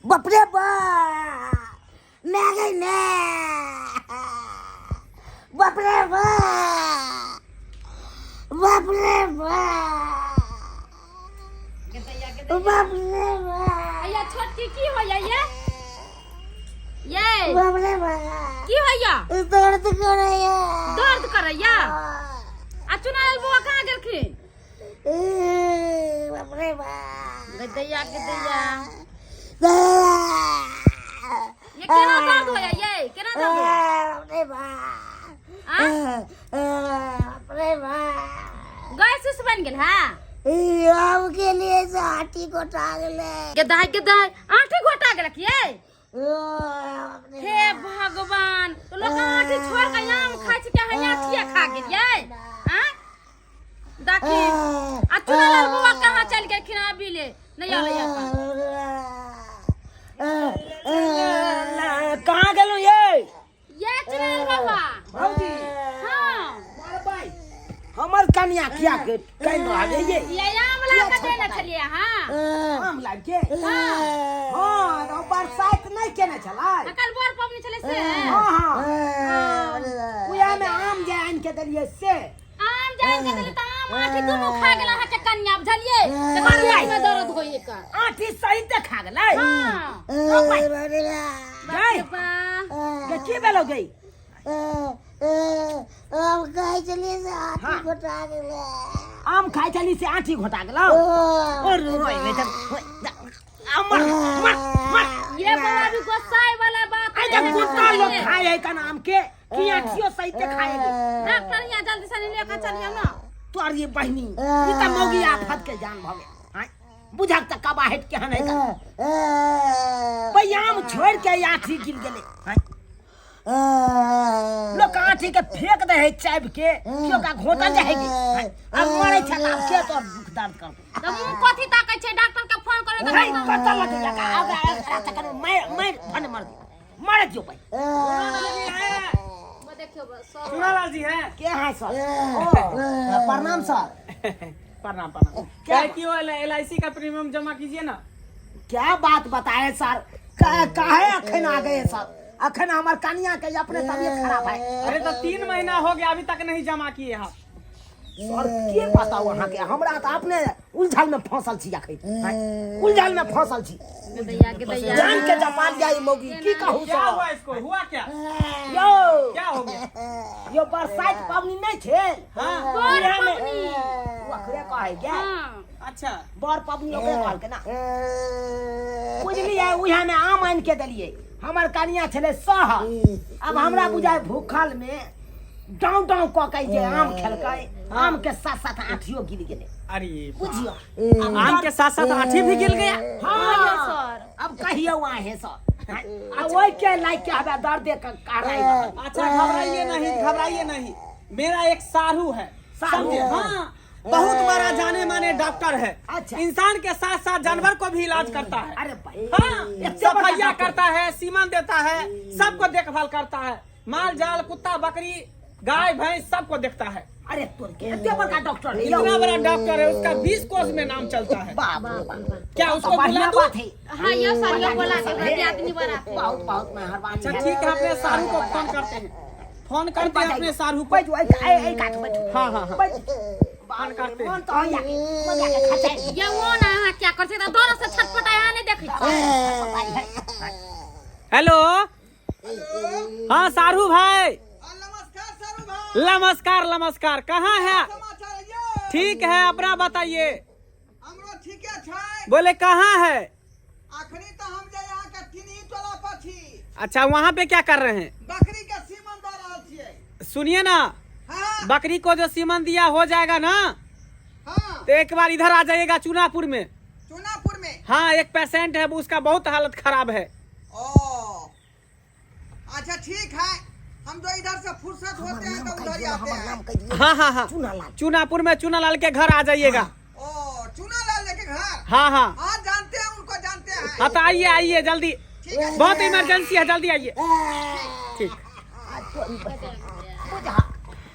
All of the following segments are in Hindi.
बाप रे बा मैं गई ने बाप रे बा बाप रे बा बाप रे बा या छोटकी की होया ये बाप रे बा की होया दर्द करैया दर्द करैया आ चुनाएल बुआ कहां गेलखिन बाप रे बा गदैया दा ये केना दर्द होया ये केना दर्द बाप रे बा हां बाप रे बा गैस उस बन गेल हां आम के लिए से आटी घोटा गेले गदाई आठी घोटा गेल कि ये हे भगवान तो लोग आठी छोड़ के आम खाइ छै के आठिए खा गेलिए हां देखी आ चुनाएल बुआ कहां चल गेलखिन अभी ले नहीं आले कहाँ गेलू ये चुनाएल बाबा भौजी हां हमर कन्या किया के कहीं आ गई ये आम ला के देने छलिए हां आम लाग के हां तो बरसात नहीं केने छलाई कल बोर पबनी छले से हां हां उया में आम जे आन के देलिए से आम जान के देली त आम आठी दुनु खा गेला हा के कन्या बुझलिए त कन्या में दर्द होई का आठी सही ते खा गेलै हां गई के की भेलो गई आम खाई चली से आटी घोटा गेले आम खाई चली से आठी घोटा गेलो और रोई गई त मर ये बाबा भी गोसाई वाला बात आजा कुत्ता लोग खाए है का नाम के कि आठियो सही ते खाएगी डॉक्टर यहां जल्दी से लेके चलिए ना तोर ये बहनी ई त मौगी आफत के जान भगे हां बुझा त कबाहट के हनै का बयाम छोड़ के आठी गिर गेले हां लोग आठी के फेंक दे है चाब के क्यों का घोटा जाएगी अब मरे छ त के तो दुख दर्द कर त मुंह कथि ताकै छै डॉक्टर के फोन करे नहीं पता लग लगा अब तक मैं फन मर मर जो भाई देखियो सुनालाल जी हैं के हां सर प्रणाम सर प्रणाम प्रणाम क्या क्यों LIC का प्रीमियम जमा कीजिए ना क्या बात बताए सर काहे अखन आ गए सर अखन हमार कन्या के अपने तबीयत खराब है अरे तो 3 महीना हो गया अभी तक नहीं जमा किए आप सर के पता वहां के हमरा त अपने उलझल में फंसल छी अखन उलझल में फंसल छी गदैया जान के जमा जाई मौगी की कहूं क्या सर हुआ इसको हुआ क्या यो क्या हो गया यो बरसात पबनी नहीं छे हाँ बोर उहे में- पबनी वो अखरे कहे गे हां अच्छा बर पबनी ओकरे कहल के ना बुझलिए उहे में आम आन के देलिए हमर कन्या छले सह अब हमरा बुझाय भूखल में डाउ डाउ क के जे आम खेलकै आम के साथ साथ आठियो गिर गेले अरे बुझियो आम के साथ साथ आठी भी गिर गया हां सर अब कहियो आहे सर आ ओइ के लाइक के हबे दर्द दे के कारवाई अच्छा घबराइए नहीं मेरा एक सारू है सारू? समझे? हाँ बहुत बड़ा जाने माने डॉक्टर है अच्छा। इंसान के साथ साथ जानवर को भी इलाज करता है अरे भाई हाँ इतने बड़ा सफाइया डॉक्टर। करता है सीमन देता है सबको देखभाल करता है माल जाल कुत्ता बकरी गाय भैंस सबको देखता है अरे तोर के इतने बड़ा डॉक्टर है इतना बड़ा डॉक्टर है उसका 20 कोस में नाम चलता है बाप रे बाप क्या उसको बुला बढ़िया दूं? बात है हां ये सर ये बोला के बड़े आदमी बड़ा बहुत बहुत मेहरबानी अच्छा ठीक है अपने सारू को फोन करते हैं फोन करते हैं अपने सारू को बैठ ए काट बैठ हाँ हाँ हाँ बान करते हैं। मन तो या मजा के खचाई ये वो ना हां क्या कर सकता दोनों से छटपटाया नहीं देखी हेलो हाँ सारू भाई नमस्कार सारू भाई नमस्कार नमस्कार कहाँ है समाचार ये ठीक है अपना बताइए हमरो ठीके छै बोले कहाँ है अखनी तो हम जे यहाँ के टिनी टोला पर छी अच्छा वहाँ पे क्या कर रहे हैं बकरी के सीमन दे रहल छियै सुनिए ना हाँ बकरी को जो सीमन दिया हो जाएगा ना हाँ तो एक बार इधर आ जाइएगा चुनापुर में चुनापुर में हाँ एक पेशेंट है वो उसका बहुत हालत खराब है ओ अच्छा ठीक है हम जो इधर से फुर्सत होते हैं तो उधर ही आते हैं हाँ हाँ हाँ चुनापुर में चुनालाल के घर आ जाइएगा ओ चुना लाल लेके घर हाँ हाँ हाँ जानते हैं उनको जानते हैं हाँ तो आइए आइए जल्दी ठीक है बहुत इमरजेंसी है जल्दी आइए ठीक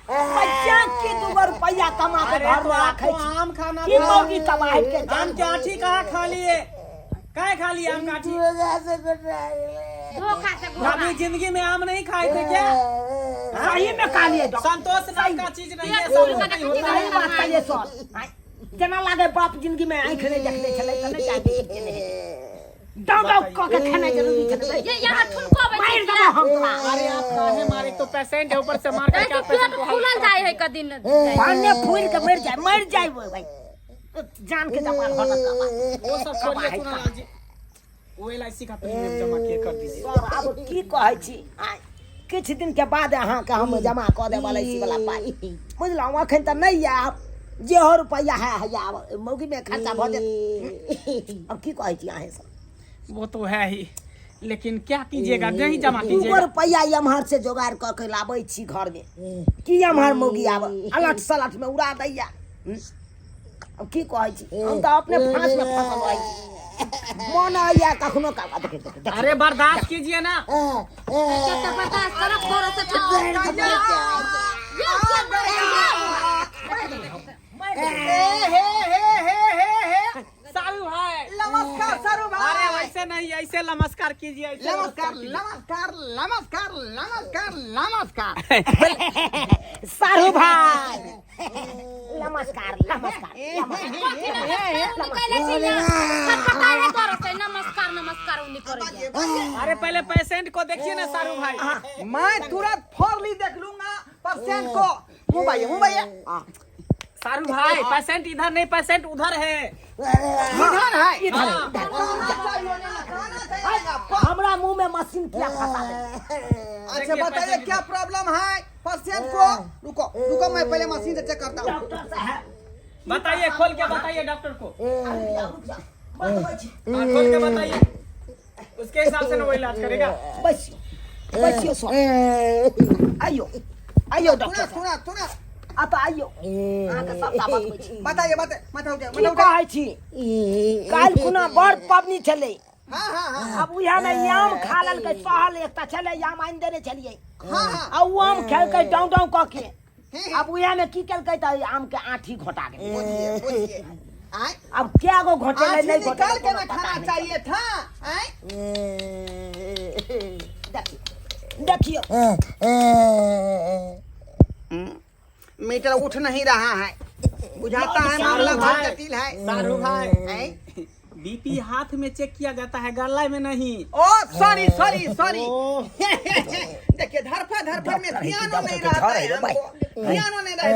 बच्चा के 2 रुपया कमा के घर में रखे छी आम खाना की मौगी कमाई के आम के आठी कहाँ खा लिए काय खा लिया आम काटी? धोखा से घोटा गेले धोखा से घोटा कभी जिंदगी में आम नहीं खाए थे क्या? सही में खा लिए डॉक्टर संतोष नाम का चीज नहीं है, पेट फूल सब का नहीं होता सही है। बात कहिए सर केना लागे बाप जिंदगी में आंख नहीं देखले छले त नहीं जाके डाउ डाउ क के खाना जरूरी छले ये यहाँ ठुनको मार बैठे दबो हम तोरा अरे आप काहे मारे? तो पेशेंट है, ऊपर से मार के क्या पेट पेशेंट को फूलल जाए है कदिन पाने फूल के मर जाए वो भाई जान के जमाल होता वो सब छोड़िए सुनालाल जी, वो LIC का प्रीमियम जमा किए कर दीजिए। सर अब की कहै छी आइ किछ दिन के बाद अहाँ के हम जमा क दे वाला इसी वाला पाई बुझलहुँ अखन त नहीं आब जे हो रुपया है आब मौगी में खर्चा भ जेत अब की कहै छी अहाँ सब वो तो है ही, लेकिन क्या कीजिएगा, नहीं जमा दू कीजिएगा। रुपया यमहर से जोगाड़ क के लाबै छी घर में की यमहर मौगी आब अलट सलट में उड़ा दैया अब की कहै छी हम त अपने फांस में फंसल रही मन आया कखनो का देख अरे बर्दाश्त कीजिए ना। क्या पता सड़क पर से सारू भाई नमस्कार सारू अरे भाई। वैसे नहीं, ऐसे नमस्कार कीजिए, ऐसे नमस्कार नमस्कार नमस्कार नमस्कार नमस्कार। सारू भाई नमस्कार नमस्कार नमस्कार नमस्कार उन्हीं करेंगे अरे पहले पेशेंट को देखिए ना सारू भाई। मैं तुरंत फॉरली देख लूंगा पेशेंट को। मुंह सारू भाई पेशेंट इधर नहीं, पेशेंट उधर है। इधर है हमरा मुंह में मशीन क्या फंसा दे अच्छा बताइए क्या प्रॉब्लम है पेशेंट को। रुको रुको मैं पहले मशीन से चेक करता हूँ। डॉक्टर साहब बताइए, खोल के बताइए डॉक्टर को, हाँ, खोल के बताइए, उसके हिसाब से ना वो इलाज करेगा। बसियो सर आइयो आइयो डॉक्टर सुना साहब सुना सुना अब आइयो अहाँके सबटा बतबै छी बताइए बताइए माथा उठा की माथा उठा। कहै छी काल खुना बड़ पबनी छलै हाँ हाँ हाँ अब उहे में याम खा लेलकै सहल एकटा छलै याम आनि देने छलियै हाँ हाँ आ उ आम खेलकै डाउ डाउ क के हाँ। अब उहे में की केलकै त आम के आठी घोटा गेलै बुझिए बुझिए आए अब क्या गो घोटे आँखी नहीं घोटे निकाल के ना खाना चाहिए था। आए देखियो मीटर उठ नहीं रहा है, बुझाता है मामला बहुत जटिल है। सारू भाई आए? बीपी हाथ में चेक किया जाता है, गला में नहीं। ओ सॉरी सॉरी सॉरी। देखिए धरफड़ में ध्यान नहीं रहता है हमको, ध्यान नहीं रहता है।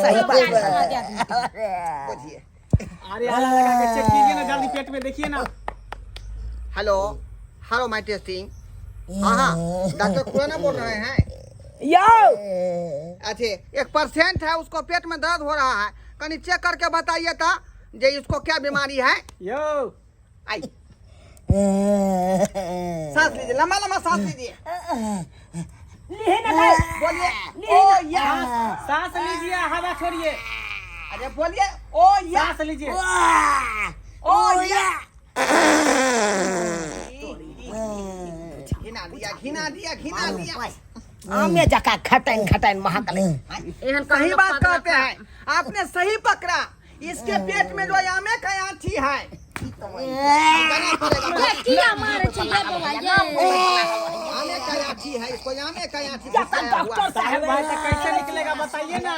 सही बात बुझिए। अरे आला लगा के चेक कीजिए ना, जल्दी पेट में देखिए ना। Hello hello my testing. हाँ हाँ डॉक्टर खुराना बोल रहे हैं। यो अच्छा एक पेशेंट है, उसको पेट में दर्द हो रहा है, कहीं चेक करके बताइए था जे इसको क्या बीमारी है। यो आई सांस लीजिए, लंबा लंबा सांस लीजिए। लिहे ना भाई बोलिए ओ या। सांस लीजिए, हवा छोड़िए, अरे बोलिए ओ या सांस लीजिए। ओ या। घिना दिया। आमे जका खटन महकले सही बात कहते हैं आपने, सही पकड़ा। इसके पेट में जो आमे का आँठी है किया मारे चाहिए बाबा ये आमे का आँठी है, इसको आमे का आँठी डॉक्टर साहब भाई तो कैसे निकलेगा बताइए ना।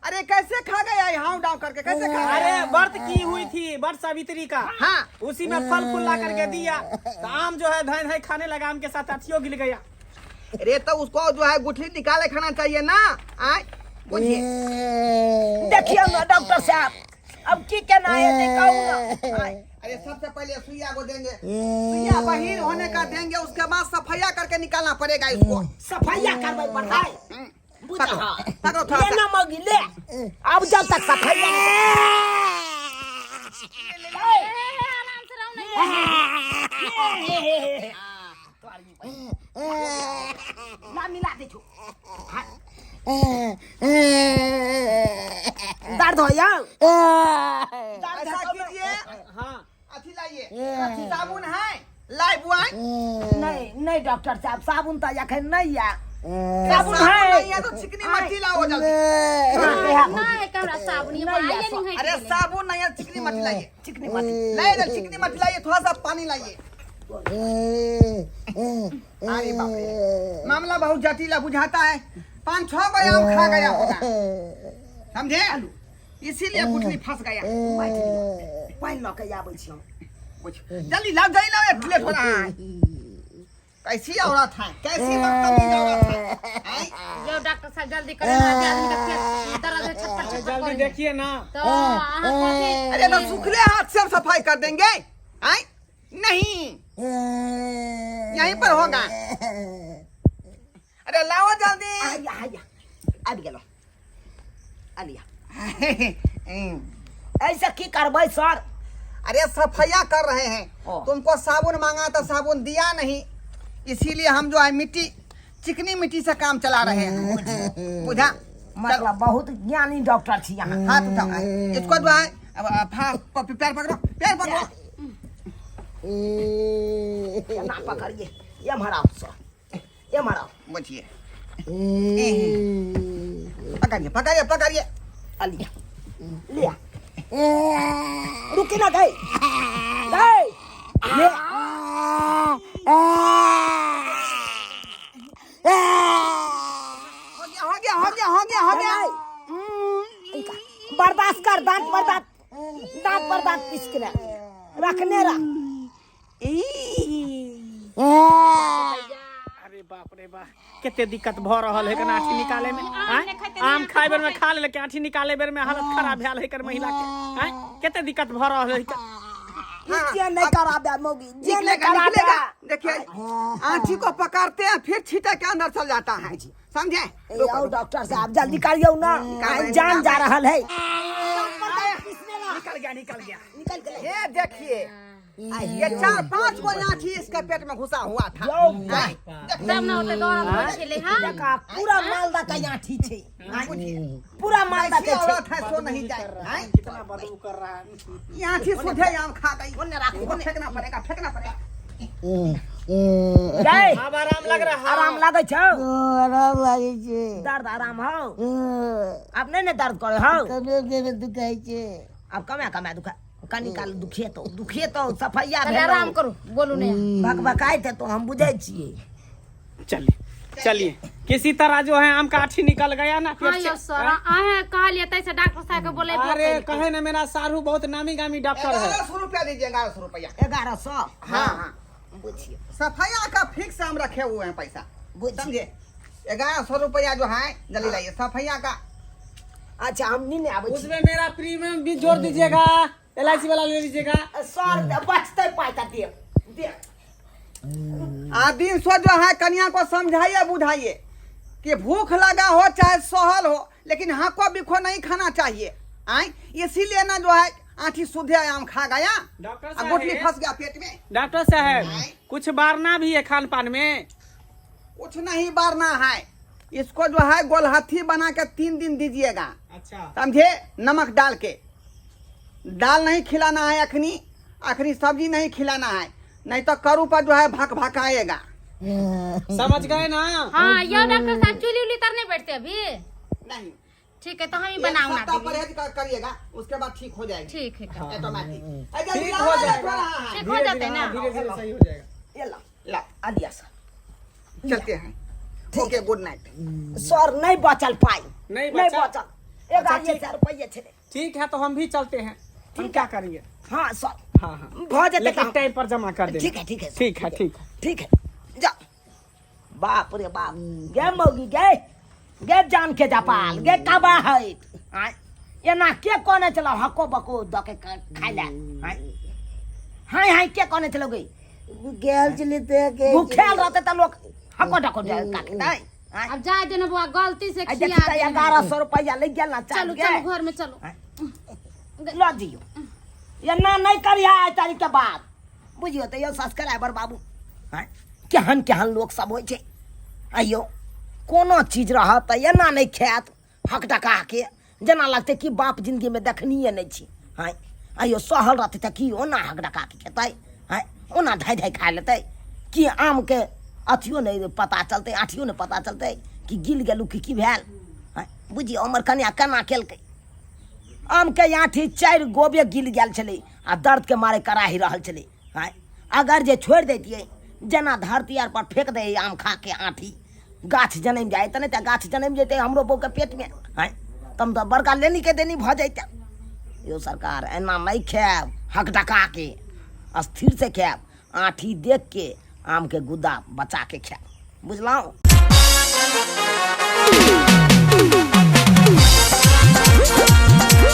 अरे कैसे खा गया ये हाउ डाउन करके, कैसे खा अरे गया? व्रत की हुई थी, व्रत सावित्री का, हाँ उसी में फल फूल ला करके दिया, तो आम जो है धन है खाने लगा, आम के साथ अथियो गिर गया। अरे तो उसको जो है गुठली निकाले खाना चाहिए ना। आए बुझिए देखियो ना डॉक्टर साहब अब की केना है दिखाओ ना अरे सबसे पहले सुइया को देंगे, सुइया बहिर होने का देंगे, उसके बाद सफाया करके निकालना पड़ेगा इसको। सफाइया करबै पड़तै पकड़ो पकड़ो थोड़ा ये सा। ना मगी ले अब जब तक सफाइया आराम से रहो ना मिला दे छु दर्द हो या ऐसा कीजिए, हाँ अथी लाइए, साबुन है, लाइफ बॉय। नहीं नहीं डॉक्टर साहब साबुन तो अखन नहीं या साबुन नहीं है है तो चिकनी मट्टी लाओ जल्दी। ना एक हमरा साबुन ये आइए नहीं है अरे साबुन नहीं है, चिकनी मट्टी लाइए। चिकनी मट्टी लाइए चिकनी मट्टी लाइए, थोड़ा सा पानी लाइए। अरे बाप रे, मामला बहुत जटिल बुझाता है। 5-6 गो आम खा गया होगा, समझे, इसीलिए गुठली फंस गया। पानी लऽ के आबै छी हम। जल्दी लाओ एक प्लेट हो रहा है। कैसी औरत है, कैसी बदतमीज औरत है, हैं? जो डॉक्टर साहब जल्दी करें ना, आदमी का पेट दर्द है, छटपट छटपट जल्दी करे। देखिए ना। तो अहाँ कथी अरे तो सूखले हाथ से हम सफाई कर देंगे, हैं? नहीं, यहीं पर होगा। अरे लाओ जल्दी। आबि गेलो आलिया ऐसा की करबै सर? अरे सफाइया कर रहे हैं, ओ। तुमको साबुन मांगा तो साबुन दिया नहीं, इसीलिए हम जो है चिकनी मिट्टी से काम चला रहे हैं, बुझा? मतलब बहुत ज्ञानी डॉक्टर छी यहाँ। हाथ उठाओ, इसको जो है पैर पकड़ो। ना पकड़िए, ये हमारा सर, ये हमारा बुझिए, पकड़िए। आलिया लिया रुकी ना गई ये हो गया। बर्दाश्त कर, दांत पर दांत पीस के रखने रख। अरे बाप रे बाप, कितने दिक्कत भ रहल है कना आठी निकाले में। आम खाए बेर में खा ले के आठी निकाले बेर में हालत खराब भेल है कर महिला के। हैं कितने दिक्कत भ रहल है। जे नहीं करा दे मोगी, जे नहीं करा दे। देखिए, आँठी को पकड़ते हैं, फिर छींटे के अंदर चल जाता है, समझे? आओ डॉक्टर साहब जल्दी करियो ना, जान जा रहा है। निकल गया। ये देखिए, ये 4-5 गो आँठी इसके पेट में घुसा हुआ था। तब ना होते दौड़ा खेले। हाँ पूरा मालदा का आँठी छे, पूरा मालदा के छे। औरत है सो नहीं जाए, हैं? कितना बदबू कर रहा है। ये आँठी सुधे आम खा गई, फेंकना पड़ेगा। गए अब आराम लग रहा है। आराम लागे छौ? आराम लागे छे, दर्द आराम हो? अब नहीं दर्द करे हो? कमर दुखाय छे। अब कमे दुखा कनी काल दुखिए तो सफैया पहले आराम करो, बोलू नहीं। भकभकाए थे तो हम बुझे छिए। चलिए किसी तरह जो है आम का आठी निकल गया ना पेट हाँ से। यो सर आए कहा लिए तैसे डॉक्टर साहब के बोले अरे कहे ना मेरा सारू बहुत नामी गामी डॉक्टर है। 1100 रुपया दीजिए, 1100 रुपया। 1100 हाँ, बुझिए सफाइया का फिक्स हम रखे हुए हैं पैसा, समझे? 1100 रुपया जो है जल्दी लाइए सफाइया का। अच्छा हम नहीं आवे छी। उसमें मेरा प्रीमियम भी जोड़ दीजिएगा, LIC वाला ले लीजिएगा। सर बचते पाता दे आदिन सो जो है कन्या को समझाइए बुझाइए कि भूख लगा हो चाहे सहल हो, लेकिन हाको बिखो नहीं खाना चाहिए। आई इसीलिए ना जो है आँठी सुधे आम खा गया, डॉक्टर और गुठली साहब, फंस गया पेट में। डॉक्टर साहब कुछ बारना भी है खान पान में। कुछ नहीं बारना है, इसको जो है गोलहथी बना के 3 दिन दीजिएगा, अच्छा समझे? नमक डाल के। दाल नहीं खिलाना है, अखनी सब्जी नहीं खिलाना है, नहीं तो करू पर जो है भकाएगा। समझ गए ना? हाँ यो डॉक्टर साहब चूल्ही उली तरने बैठते अभी। नहीं, ठीक है तो हम ही एक बनाऊ ना सप्ताह दीदी। परहेज करिएगा, उसके बाद ठीक हो जाएगी ठीक है ऑटोमेटिक। ठीक हो जाएगा। ठीक हो जाते ना। धीरे धीरे सही हो जाएगा। ये ला ला आलिया सर चलते हैं। Okay, good night. सर नहीं बचल पाई, नहीं नहीं बचा? बचल। 11,000 रुपये छे। ठीक है तो हम भी चलते हैं। हम क्या करेंगे? हाँ सर हाँ हाँ भऽ जेतै लेकिन काम। टाइम पर जमा कर देना। ठीक है ठीक है सर, ठीक है जा। बाप रे बाप, गे मौगी गे जान के जापाल गे कबा है। एना के कोने चलो हको बको द के खाइ ले। हाय के कोने चलो गई गेल चली ते भूखेल रहते त लोग हको डको काटते। अब जाए देना बुआ गलती से देखी खिया त 1100 रुपया ले गेल ना चलो चलो घर में चलो। लो दियो ये ना नहीं करिया आज तारीख के बाद बुझियो तो यो सब्सक्राइबर बाबू केहन लोग सब होइ छै। आइयो कोनो चीज रहत त एना नहीं खात हक टका के, जेना लगते कि बाप जिंदगी में देखनिए नहीं छी। आइयो सहल रहते त कि ओना हक टका के खेतै, ओना धाय खा लेतै कि आम के अथियो नहीं पता चलते, आठियो नहीं पता चलते कि गिल गेलू कि भेल। बुझिए हमर कन्या केना केलकै। आम के आठी 4 गोबे गिल गेल छलै आ दर्द के मारे कराही रहल छलै। अगर जे छोड़ देतियै जेना धरती आर पर फेंक दे आम खा के आठी, गाछ जनम जाए त नहीं तो गाछ जनम जेते हमरो बहू के पेट में। तम तो बड़का लेनी के देनी भ जैते। यो सरकार एना नहीं खाएब, हक डका के स्थिर से खाएब, आठी देख के आम के गुद्दा बचा के खाएब, बुझलौं।